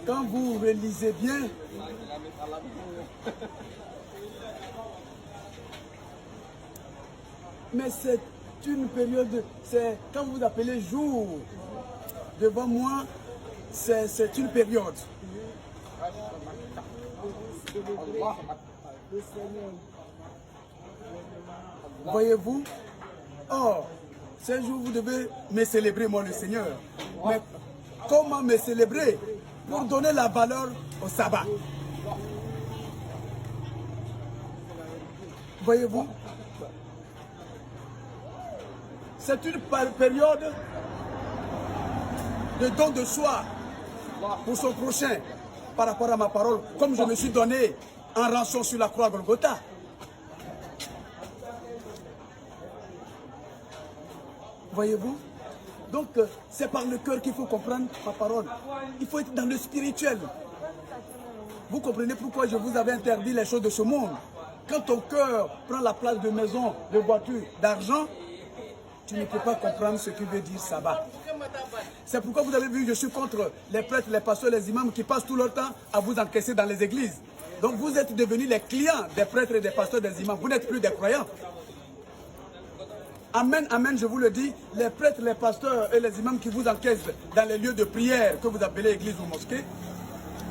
quand vous relisez bien, mais c'est une période, c'est quand vous appelez jour, devant moi, c'est une période. Voyez-vous? Or, ce jour, vous devez me célébrer, moi, le Seigneur. Mais comment me célébrer? Pour donner la valeur au sabbat. Voyez-vous? C'est une période de don de soi pour son prochain par rapport à ma parole, comme je me suis donné en rançon sur la croix Golgotha. Voyez-vous? Donc, c'est par le cœur qu'il faut comprendre ma parole. Il faut être dans le spirituel. Vous comprenez pourquoi je vous avais interdit les choses de ce monde. Quand ton cœur prend la place de maison, de voiture, d'argent, tu ne peux pas comprendre ce que veut dire sabbat. C'est pourquoi vous avez vu, je suis contre les prêtres, les pasteurs, les imams qui passent tout leur temps à vous encaisser dans les églises. Donc vous êtes devenus les clients des prêtres et des pasteurs, des imams. Vous n'êtes plus des croyants. Amen, amen, je vous le dis, les prêtres, les pasteurs et les imams qui vous encaissent dans les lieux de prière que vous appelez église ou mosquée,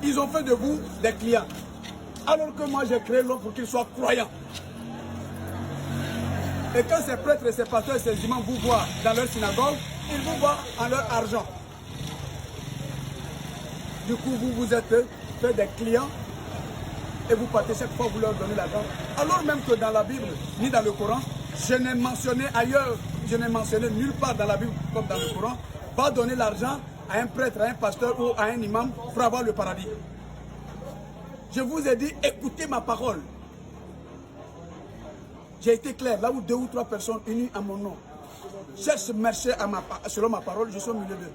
ils ont fait de vous des clients. Alors que moi j'ai créé l'homme pour qu'il soit croyant. Et quand ces prêtres et ces pasteurs et ces imams vous voient dans leur synagogue, ils vous voient en leur argent. Du coup, vous vous êtes fait des clients et vous partez chaque fois vous leur donnez l'argent. Alors même que dans la Bible, ni dans le Coran, je n'ai mentionné ailleurs, je n'ai mentionné nulle part dans la Bible comme dans le Coran, va donner l'argent à un prêtre, à un pasteur ou à un imam pour avoir le paradis. Je vous ai dit, écoutez ma parole. J'ai été clair, là où 2 ou 3 personnes unies à mon nom cherchent à marcher selon ma parole, je suis au milieu d'eux.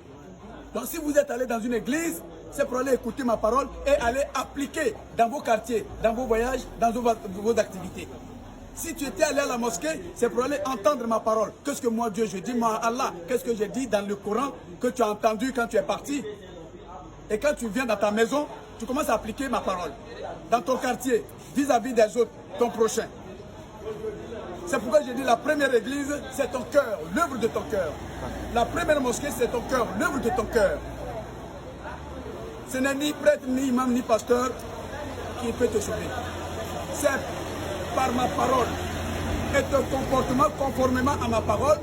Donc si vous êtes allé dans une église, c'est pour aller écouter ma parole et aller appliquer dans vos quartiers, dans vos voyages, dans vos activités. Si tu étais allé à la mosquée, c'est pour aller entendre ma parole. Qu'est-ce que moi, Dieu, je dis, moi, Allah, qu'est-ce que j'ai dit dans le Coran que tu as entendu quand tu es parti? Et quand tu viens dans ta maison, tu commences à appliquer ma parole. Dans ton quartier, vis-à-vis des autres, ton prochain. C'est pourquoi j'ai dit la première église, c'est ton cœur, l'œuvre de ton cœur. La première mosquée, c'est ton cœur, l'œuvre de ton cœur. Ce n'est ni prêtre, ni imam, ni pasteur qui peut te sauver. C'est par ma parole et ton comportement conformément à ma parole,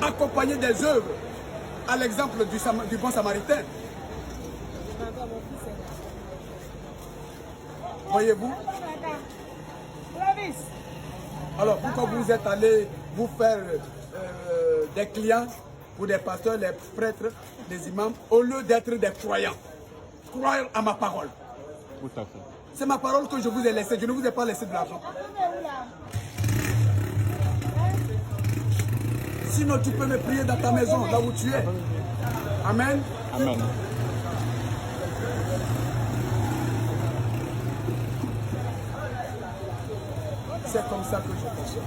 accompagné des œuvres, à l'exemple du bon samaritain. Voyez-vous? Alors pourquoi vous êtes allé vous faire des clients pour des pasteurs, les prêtres, les imams, au lieu d'être des croyants? Croire à ma parole. Tout à fait. C'est ma parole que je vous ai laissée, je ne vous ai pas laissé de l'argent. Sinon tu peux me prier dans ta maison, là où tu es. Amen. Amen. C'est comme ça que je fonctionne.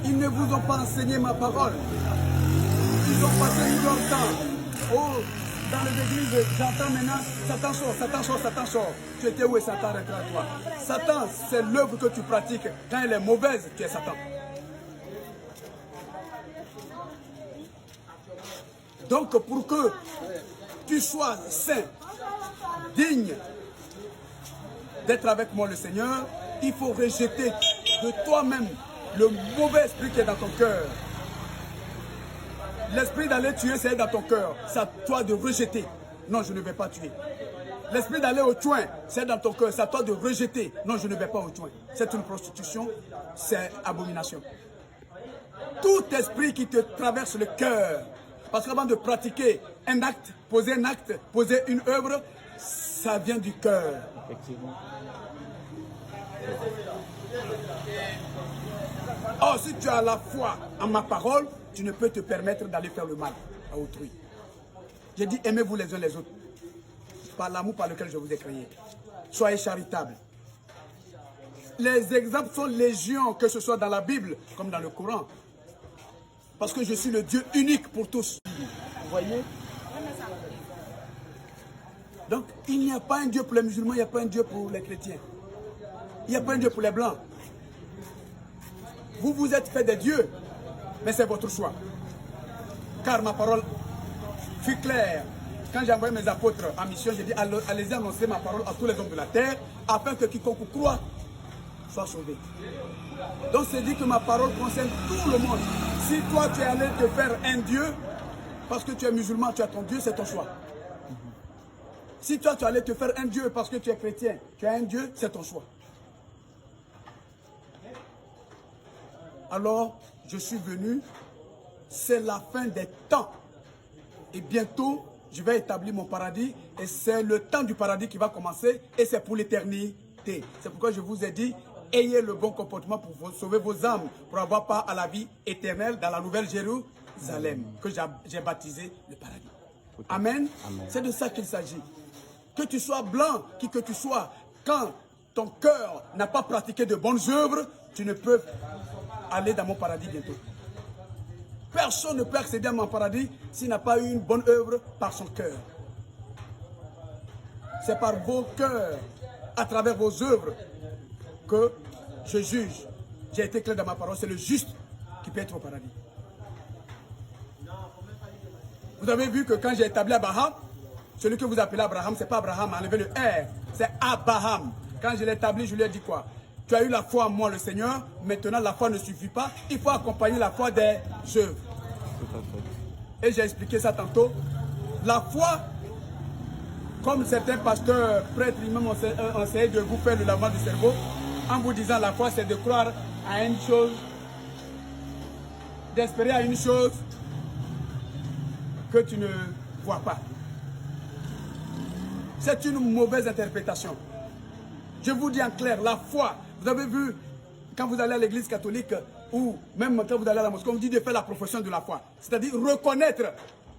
Ils ne vous ont pas enseigné ma parole. Ils ont passé tout leur temps. Oh, dans les églises, j'entends maintenant, Satan sort, Satan sort, Satan sort. Tu étais où et Satan rentre à toi? Satan, c'est l'œuvre que tu pratiques. Quand elle est mauvaise, tu es Satan. Donc, pour que tu sois saint, digne d'être avec moi le Seigneur, il faut rejeter de toi-même le mauvais esprit qui est dans ton cœur. L'esprit d'aller tuer, c'est dans ton cœur. C'est à toi de rejeter. Non, je ne vais pas tuer. L'esprit d'aller au tuin, c'est dans ton cœur. C'est à toi de rejeter. Non, je ne vais pas au tuin. C'est une prostitution, c'est abomination. Tout esprit qui te traverse le cœur, parce qu'avant de pratiquer un acte, poser une œuvre, ça vient du cœur. Effectivement. Or, si tu as la foi en ma parole, tu ne peux te permettre d'aller faire le mal à autrui. J'ai dit, aimez-vous les uns les autres. Par l'amour par lequel je vous ai créé. Soyez charitables. Les exemples sont légion, que ce soit dans la Bible comme dans le Coran. Parce que je suis le Dieu unique pour tous. Vous voyez? Donc, il n'y a pas un Dieu pour les musulmans, il n'y a pas un Dieu pour les chrétiens. Il n'y a pas un Dieu pour les blancs. Vous vous êtes fait des dieux, mais c'est votre choix. Car ma parole fut claire. Quand j'ai envoyé mes apôtres en mission, j'ai dit allez-y annoncer ma parole à tous les hommes de la terre, afin que quiconque croit soit sauvé. Donc c'est dit que ma parole concerne tout le monde. Si toi tu es allé te faire un Dieu, parce que tu es musulman, tu as ton Dieu, c'est ton choix. Si toi tu es allé te faire un Dieu parce que tu es chrétien, tu as un Dieu, c'est ton choix. Alors, je suis venu, c'est la fin des temps. Et bientôt, je vais établir mon paradis et c'est le temps du paradis qui va commencer et c'est pour l'éternité. C'est pourquoi je vous ai dit, ayez le bon comportement pour sauver vos âmes, pour avoir part à la vie éternelle dans la nouvelle Jérusalem que j'ai baptisé le paradis. Amen. Amen. C'est de ça qu'il s'agit. Que tu sois blanc, qui que tu sois, quand ton cœur n'a pas pratiqué de bonnes œuvres, tu ne peux aller dans mon paradis bientôt. Personne ne peut accéder à mon paradis s'il n'a pas eu une bonne œuvre par son cœur. C'est par vos cœurs, à travers vos œuvres, que je juge. J'ai été clair dans ma parole, c'est le juste qui peut être au paradis. Vous avez vu que quand j'ai établi Abraham, celui que vous appelez Abraham, ce n'est pas Abraham, enlevez le R, c'est Abraham. Quand je l'ai établi, je lui ai dit quoi? Tu as eu la foi en moi, le Seigneur. Maintenant, la foi ne suffit pas. Il faut accompagner la foi des œuvres. Et j'ai expliqué ça tantôt. La foi, comme certains pasteurs, prêtres, ils m'ont enseigné de vous faire le lavement du cerveau, en vous disant la foi, c'est de croire à une chose, d'espérer à une chose que tu ne vois pas. C'est une mauvaise interprétation. Je vous dis en clair, la foi, vous avez vu, quand vous allez à l'église catholique, ou même quand vous allez à la mosquée, on vous dit de faire la profession de la foi. C'est-à-dire reconnaître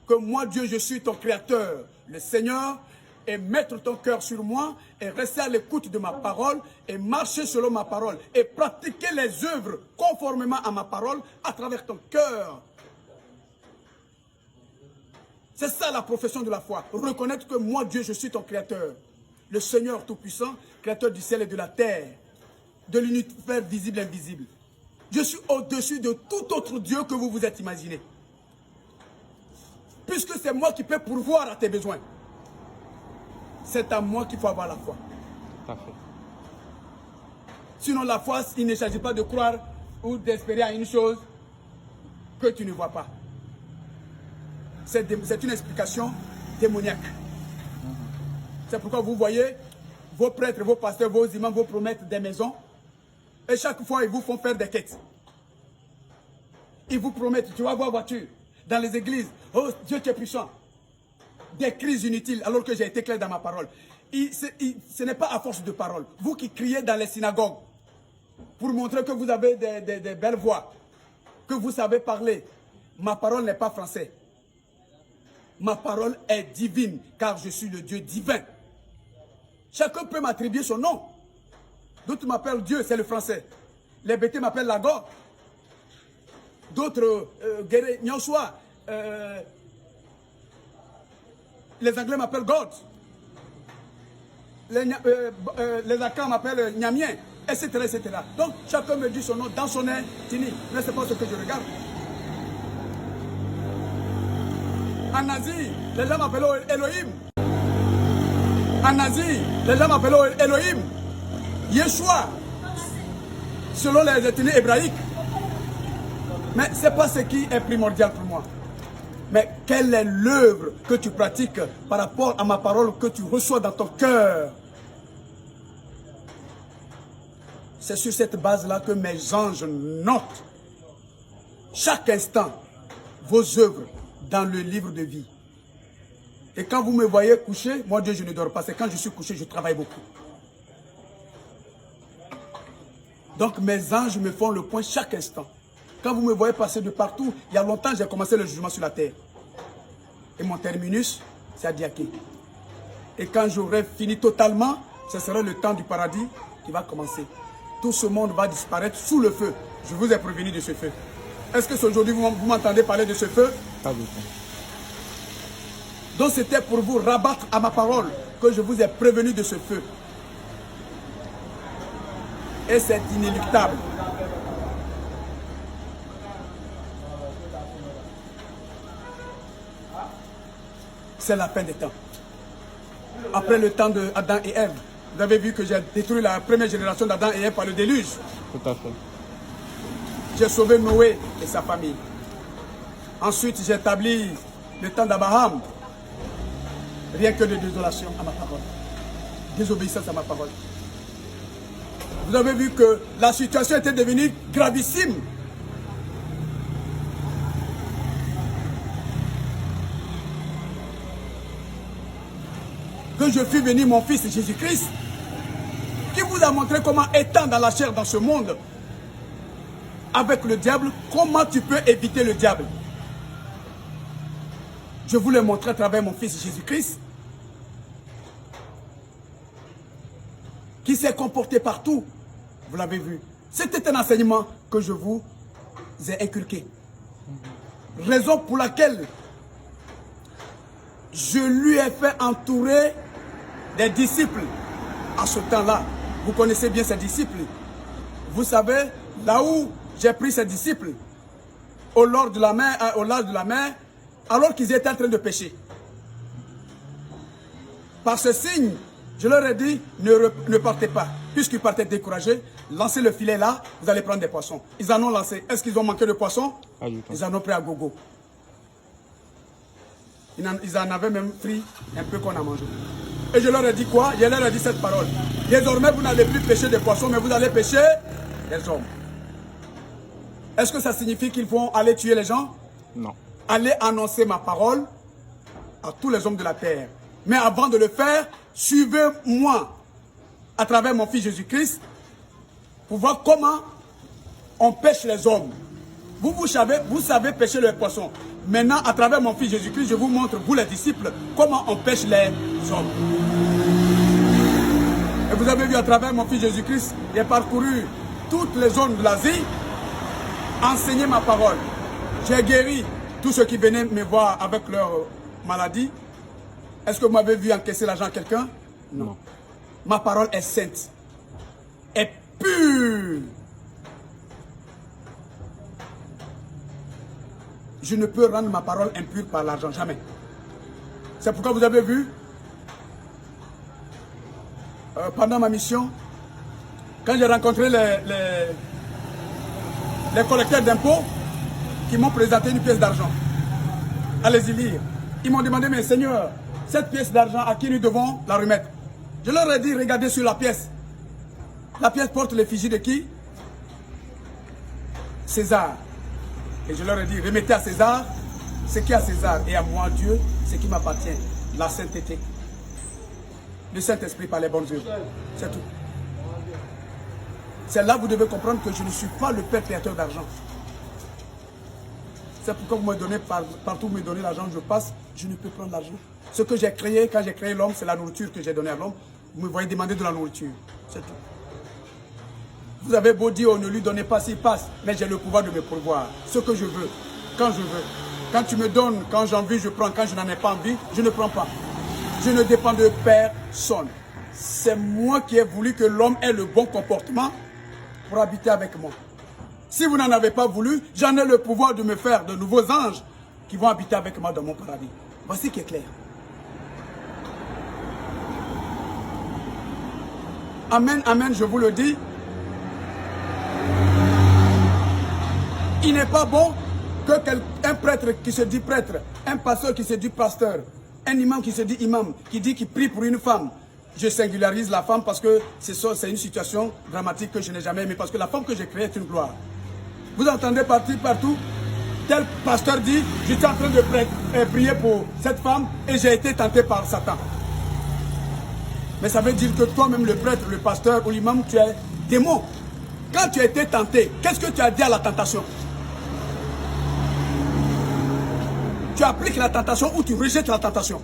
que moi, Dieu, je suis ton créateur, le Seigneur, et mettre ton cœur sur moi, et rester à l'écoute de ma parole, et marcher selon ma parole, et pratiquer les œuvres conformément à ma parole, à travers ton cœur. C'est ça la profession de la foi. Reconnaître que moi, Dieu, je suis ton créateur. Le Seigneur Tout-Puissant, créateur du ciel et de la terre, de l'univers visible et invisible. Je suis au-dessus de tout autre Dieu que vous vous êtes imaginé. Puisque c'est moi qui peux pourvoir à tes besoins. C'est à moi qu'il faut avoir la foi. Parfait. Sinon la foi, il ne s'agit pas de croire ou d'espérer à une chose que tu ne vois pas. C'est une explication démoniaque. C'est pourquoi vous voyez vos prêtres, vos pasteurs, vos imams vous promettent des maisons. Et chaque fois, ils vous font faire des quêtes. Ils vous promettent, tu vas avoir voiture. Dans les églises, oh Dieu tu es puissant. Des crises inutiles, alors que j'ai été clair dans ma parole. Ce n'est pas à force de parole. Vous qui criez dans les synagogues, pour montrer que vous avez des belles voix, que vous savez parler. Ma parole n'est pas français. Ma parole est divine, car je suis le Dieu divin. Chacun peut m'attribuer son nom. D'autres m'appellent Dieu, c'est le français. Les bêtés m'appellent Lago. D'autres, Nyoswa. Les Anglais m'appellent God. Les Akans m'appellent Nyamien, etc., etc. Donc, chacun me dit son nom dans son ethnie. Mais ce n'est pas ce que je regarde. En Asie, les gens m'appellent Elohim. En Asie, les gens m'appellent Elohim. Yeshua, selon les ethnies hébraïques. Mais ce n'est pas ce qui est primordial pour moi. Mais quelle est l'œuvre que tu pratiques par rapport à ma parole que tu reçois dans ton cœur? C'est sur cette base-là que mes anges notent chaque instant vos œuvres dans le livre de vie. Et quand vous me voyez coucher, moi Dieu, je ne dors pas. C'est quand je suis couché, je travaille beaucoup. Donc mes anges me font le point chaque instant. Quand vous me voyez passer de partout, il y a longtemps j'ai commencé le jugement sur la terre. Et mon terminus, c'est Adiaké. Et quand j'aurai fini totalement, ce sera le temps du paradis qui va commencer. Tout ce monde va disparaître sous le feu. Je vous ai prévenu de ce feu. Est-ce que aujourd'hui vous m'entendez parler de ce feu? Pas du tout. Donc c'était pour vous rabattre à ma parole que je vous ai prévenu de ce feu. Et c'est inéluctable. C'est la fin des temps. Après le temps d'Adam et Ève, vous avez vu que j'ai détruit la première génération d'Adam et Ève par le déluge. Tout à fait. J'ai sauvé Noé et sa famille. Ensuite, j'ai établi le temps d'Abraham. Rien que de désolation à ma parole. Désobéissance à ma parole. Vous avez vu que la situation était devenue gravissime. Que je fis venir mon fils Jésus-Christ, qui vous a montré comment, étant dans la chair dans ce monde, avec le diable, comment tu peux éviter le diable. Je vous l'ai montré à travers mon fils Jésus-Christ, qui s'est comporté partout. Vous l'avez vu. C'était un enseignement que je vous ai inculqué. Raison pour laquelle je lui ai fait entourer des disciples. À ce temps-là, vous connaissez bien ces disciples. Vous savez, là où j'ai pris ces disciples, au large de la mer, alors qu'ils étaient en train de pêcher. Par ce signe, je leur ai dit, ne partez pas. Puisqu'ils partaient découragés, lancez le filet là, vous allez prendre des poissons. Ils en ont lancé. Est-ce qu'ils ont manqué de poissons? Ils en ont pris à gogo. Ils en avaient même pris un peu qu'on a mangé. Et je leur ai dit quoi? Je leur ai dit cette parole. Désormais, vous n'allez plus pêcher des poissons, mais vous allez pêcher des hommes. Est-ce que ça signifie qu'ils vont aller tuer les gens? Non. Allez annoncer ma parole à tous les hommes de la terre. Mais avant de le faire, suivez-moi à travers mon fils Jésus-Christ pour voir comment on pêche les hommes. Vous savez pêcher les poissons. Maintenant, à travers mon fils Jésus-Christ, je vous montre, vous les disciples, comment on pêche les hommes. Et vous avez vu à travers mon fils Jésus-Christ, j'ai parcouru toutes les zones de l'Asie, enseigné ma parole. J'ai guéri tous ceux qui venaient me voir avec leur maladie. Est-ce que vous m'avez vu encaisser l'argent à quelqu'un? Non. Ma parole est sainte, est pure. Je ne peux rendre ma parole impure par l'argent, jamais. C'est pourquoi vous avez vu, pendant ma mission, quand j'ai rencontré les collecteurs d'impôts qui m'ont présenté une pièce d'argent. Allez-y lire. Ils m'ont demandé, mais Seigneur, cette pièce d'argent, à qui nous devons la remettre? Je leur ai dit, regardez sur la pièce. La pièce porte l'effigie de qui? César. Et je leur ai dit, remettez à César ce qui est à César et à moi, Dieu, ce qui m'appartient. La sainteté. Le Saint-Esprit par les bonnes œuvres. C'est tout. C'est là que vous devez comprendre que je ne suis pas le père créateur d'argent. C'est pourquoi vous me donnez, partout où vous me donnez l'argent, je passe, je ne peux prendre l'argent. Ce que j'ai créé, quand j'ai créé l'homme, c'est la nourriture que j'ai donnée à l'homme. Vous me voyez demander de la nourriture. C'est tout. Vous avez beau dire, oh, ne lui donnez pas s'il passe, mais j'ai le pouvoir de me pourvoir. Ce que je veux, quand je veux. Quand tu me donnes, quand j'ai envie, je prends. Quand je n'en ai pas envie, je ne prends pas. Je ne dépends de personne. C'est moi qui ai voulu que l'homme ait le bon comportement pour habiter avec moi. Si vous n'en avez pas voulu, j'en ai le pouvoir de me faire de nouveaux anges qui vont habiter avec moi dans mon paradis. Voici qui est clair. Amen, amen, je vous le dis. Il n'est pas bon qu'un prêtre qui se dit prêtre, un pasteur qui se dit pasteur, un imam qui se dit imam, qui dit qu'il prie pour une femme. Je singularise la femme parce que c'est une situation dramatique que je n'ai jamais aimée. Parce que la femme que j'ai créée est une gloire. Vous entendez partout, tel pasteur dit, j'étais en train de prier pour cette femme et j'ai été tenté par Satan. Mais ça veut dire que toi-même, le prêtre, le pasteur ou l'imam, tu es démon. Quand tu as été tenté, qu'est-ce que tu as dit à la tentation? Tu appliques la tentation ou tu rejettes la tentation?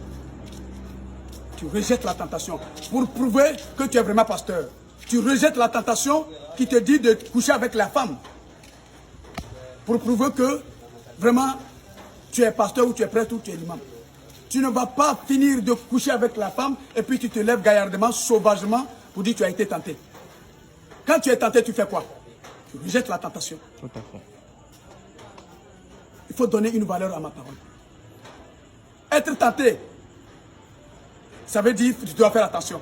Tu rejettes la tentation pour prouver que tu es vraiment pasteur. Tu rejettes la tentation qui te dit de coucher avec la femme. pour prouver que vraiment tu es pasteur ou tu es prêtre ou tu es imam. Tu ne vas pas finir de coucher avec la femme et puis tu te lèves gaillardement, sauvagement pour dire que tu as été tenté. Quand tu es tenté, tu fais quoi? Tu rejettes la tentation. Tout à fait. Il faut donner une valeur à ma parole. Être tenté, ça veut dire que tu dois faire attention.